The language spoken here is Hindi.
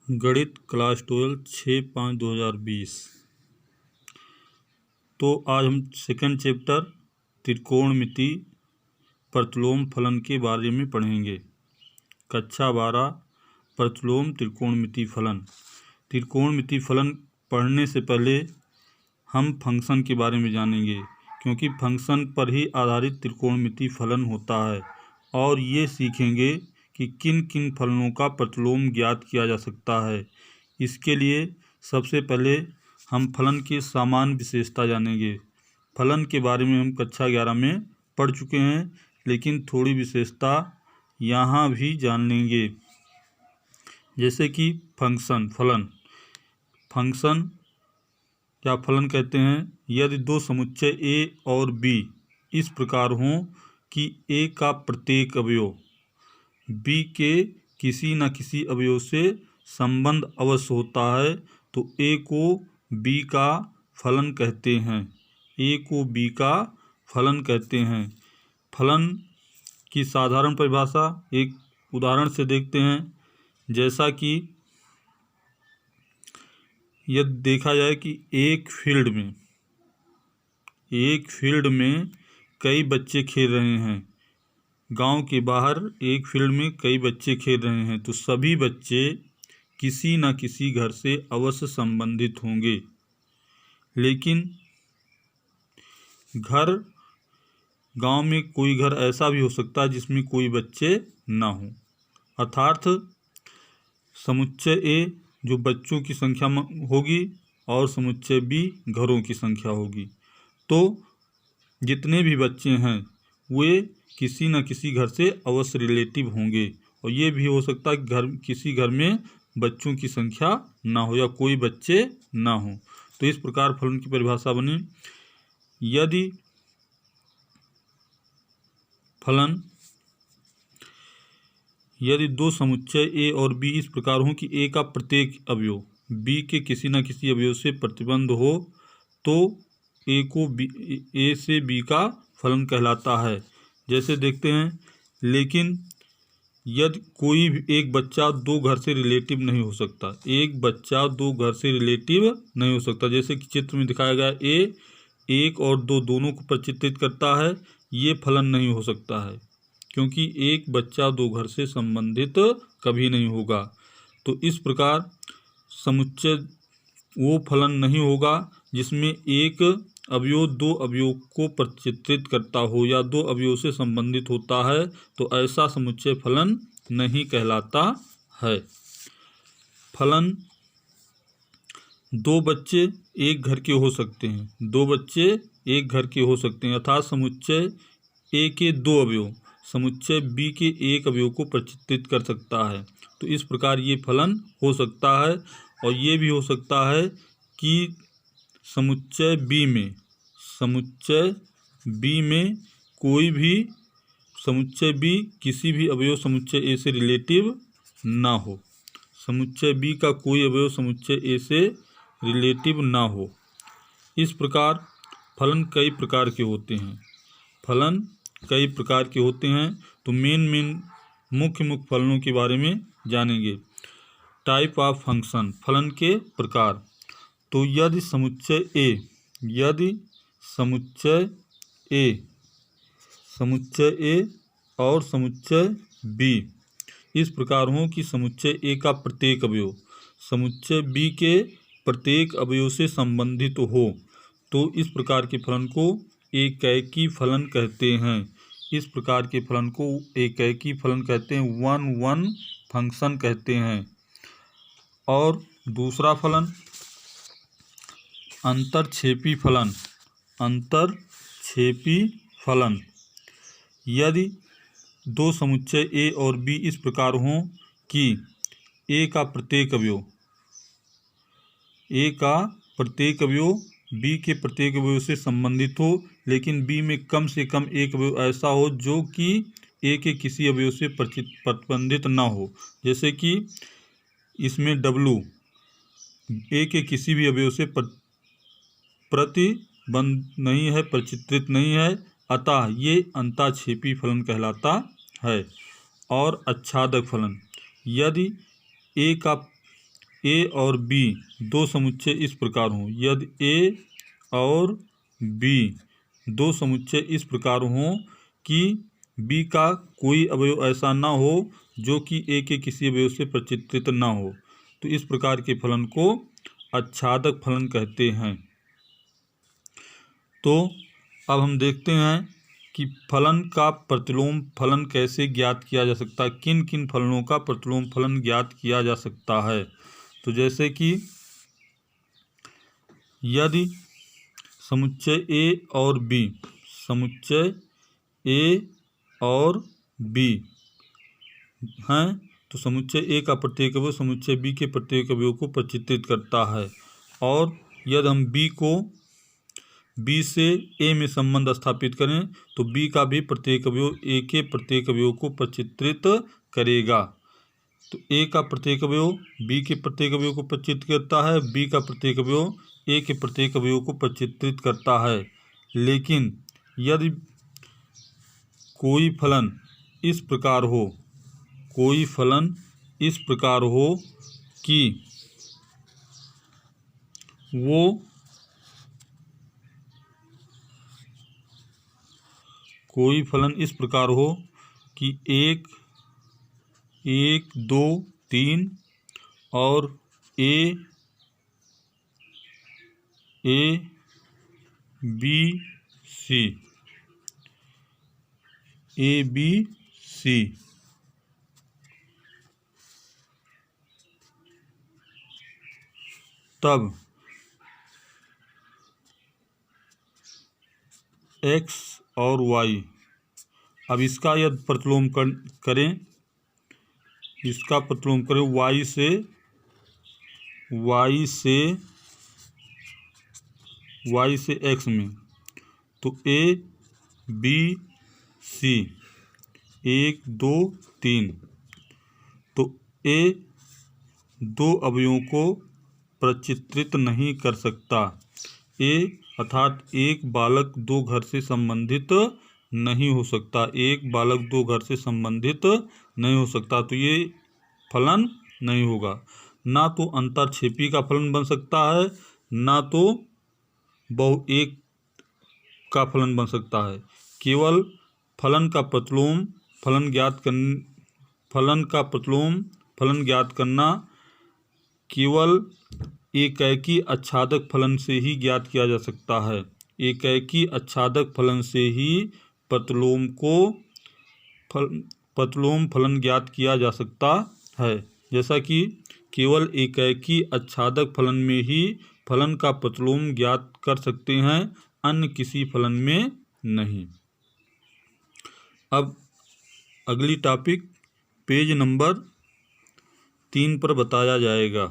गणित क्लास 12 6/5/2020। तो आज हम सेकंड चैप्टर त्रिकोणमिति प्रतिलोम फलन के बारे में पढ़ेंगे। कक्षा 12 प्रतिलोम त्रिकोणमिति फलन। त्रिकोणमिति फलन पढ़ने से पहले हम फंक्शन के बारे में जानेंगे, क्योंकि फंक्शन पर ही आधारित त्रिकोणमिति फलन होता है। और ये सीखेंगे कि किन किन फलनों का प्रतिलोम ज्ञात किया जा सकता है। इसके लिए सबसे पहले हम फलन की सामान्य विशेषता जानेंगे। फलन के बारे में हम कक्षा 11 में पढ़ चुके हैं, लेकिन थोड़ी विशेषता यहाँ भी जान लेंगे। जैसे कि फंक्शन या फलन कहते हैं यदि दो समुच्चय ए और बी इस प्रकार हों कि ए का प्रत्येक अवयव बी के किसी न किसी अवयव से संबंध अवश्य होता है, तो ए को बी का फलन कहते हैं। ए को बी का फलन कहते हैं। फलन की साधारण परिभाषा एक उदाहरण से देखते हैं। जैसा कि यदि देखा जाए कि एक फील्ड में कई बच्चे खेल रहे हैं। गांव के बाहर एक फील्ड में कई बच्चे खेल रहे हैं, तो सभी बच्चे किसी न किसी घर से अवश्य संबंधित होंगे। लेकिन गांव में कोई घर ऐसा भी हो सकता है जिसमें कोई बच्चे ना हो। अर्थात समुच्चय ए जो बच्चों की संख्या होगी और समुच्चय बी घरों की संख्या होगी, तो जितने भी बच्चे हैं वे किसी न किसी घर से अवश्य रिलेटिव होंगे। और ये भी हो सकता है कि किसी घर में बच्चों की संख्या ना हो या कोई बच्चे ना हो। तो इस प्रकार फलन की परिभाषा बनी। यदि दो समुच्चय ए और बी इस प्रकार हों कि ए का प्रत्येक अवयव बी के किसी न किसी अवयव से प्रतिबंध हो, तो ए से बी का फलन कहलाता है। जैसे देखते हैं, लेकिन यदि कोई भी एक बच्चा दो घर से रिलेटिव नहीं हो सकता। एक बच्चा दो घर से रिलेटिव नहीं हो सकता। जैसे कि चित्र में दिखाया गया ए एक और दो दोनों को प्रचित्रित करता है, ये फलन नहीं हो सकता है, क्योंकि एक बच्चा दो घर से संबंधित कभी नहीं होगा। तो इस प्रकार समुच्चय वो फलन नहीं होगा जिसमें एक अवयव दो अवयव को प्रचित्रित करता हो या दो अवयव से संबंधित होता है, तो ऐसा समुच्चय फलन नहीं कहलाता है। फलन दो बच्चे एक घर के हो सकते हैं। अर्थात समुच्चय ए के दो अवयव समुच्चय बी के एक अवयव को प्रचित्रित कर सकता है। तो इस प्रकार ये फलन हो सकता है। और ये भी हो सकता है कि समुच्चय बी किसी भी अवयव समुच्चय ए से रिलेटिव ना हो। समुच्चय बी का कोई अवयव समुच्चय ए से रिलेटिव ना हो। इस प्रकार फलन कई प्रकार के होते हैं। तो मुख्य फलनों के बारे में जानेंगे। टाइप ऑफ फंक्शन, फलन के प्रकार। तो यदि समुच्चय ए और समुच्चय बी इस प्रकार हो कि समुच्चय ए का प्रत्येक अवयव समुच्चय बी के प्रत्येक अवयव से संबंधित हो, तो इस प्रकार के फलन को एकैकी फलन कहते हैं। वन वन फंक्शन कहते हैं। और दूसरा फलन अंतरक्षेपी फलन। यदि दो समुच्चय ए और बी इस प्रकार हों कि ए का प्रत्येक अवयव बी के प्रत्येक अवयव से संबंधित हो, लेकिन बी में कम से कम एक अवयव ऐसा हो जो कि ए के किसी अवयव से प्रतिबंधित ना हो। जैसे कि इसमें डब्लू ए के किसी भी अवयव से प्रतिबंध नहीं है, प्रचित्रित नहीं है, अतः ये अंतरक्षेपी फलन कहलाता है। और आच्छादक फलन, यदि ए का ए और बी दो समुच्चय इस प्रकार हों, यदि ए और बी दो समुच्चय इस प्रकार हों कि बी का कोई अवयव ऐसा ना हो जो कि ए के किसी अवयव से प्रचित्रित ना हो, तो इस प्रकार के फलन को आच्छादक फलन कहते हैं। तो अब हम देखते हैं कि फलन का प्रतिलोम फलन कैसे ज्ञात किया जा सकता है, किन किन फलनों का प्रतिलोम फलन ज्ञात किया जा सकता है। तो जैसे कि यदि समुच्चय ए और बी, समुच्चय ए और बी हैं, तो समुच्चय ए का प्रत्येक अवयव समुच्चय बी के प्रत्येक अवयव को प्रचित्रित करता है, और यदि हम बी को बी से ए में संबंध स्थापित करें तो बी का भी प्रत्येक अवयव ए के प्रत्येक अवयव को प्रचित्रित करेगा। तो ए का प्रत्येक अवयव बी के प्रत्येक अवयव को प्रचित्रित करता है, बी का प्रत्येक अवयव ए के प्रत्येक अवयव को प्रचित्रित करता है। लेकिन यदि कोई फलन इस प्रकार हो, कोई फलन इस प्रकार हो कि वो कोई फलन इस प्रकार हो कि 1, 1, 2, 3 और A B C, A B C, तब x और y, अब इसका यदि प्रतिलोम करें, इसका प्रतिलोम करें y से x में, तो ए बी सी 1, 2, 3, तो ए दो अवयवों को प्रचित्रित नहीं कर सकता। ए अर्थात एक बालक दो घर से संबंधित नहीं हो सकता, एक बालक दो घर से संबंधित नहीं हो सकता, तो ये फलन नहीं होगा। ना तो अंतरक्षेपी का फलन बन सकता है, ना तो बहु एक का फलन बन सकता है। केवल फलन का प्रतिलोम फलन ज्ञात करना केवल एकैकी आच्छादक फलन से ही ज्ञात किया जा सकता है। एकैकी आच्छादक फलन से ही प्रतिलोम फलन ज्ञात किया जा सकता है। जैसा कि केवल एकैकी आच्छादक फलन में ही फलन का प्रतिलोम ज्ञात कर सकते हैं, अन्य किसी फलन में नहीं। अब अगली टॉपिक पेज नंबर 3 पर बताया जाएगा।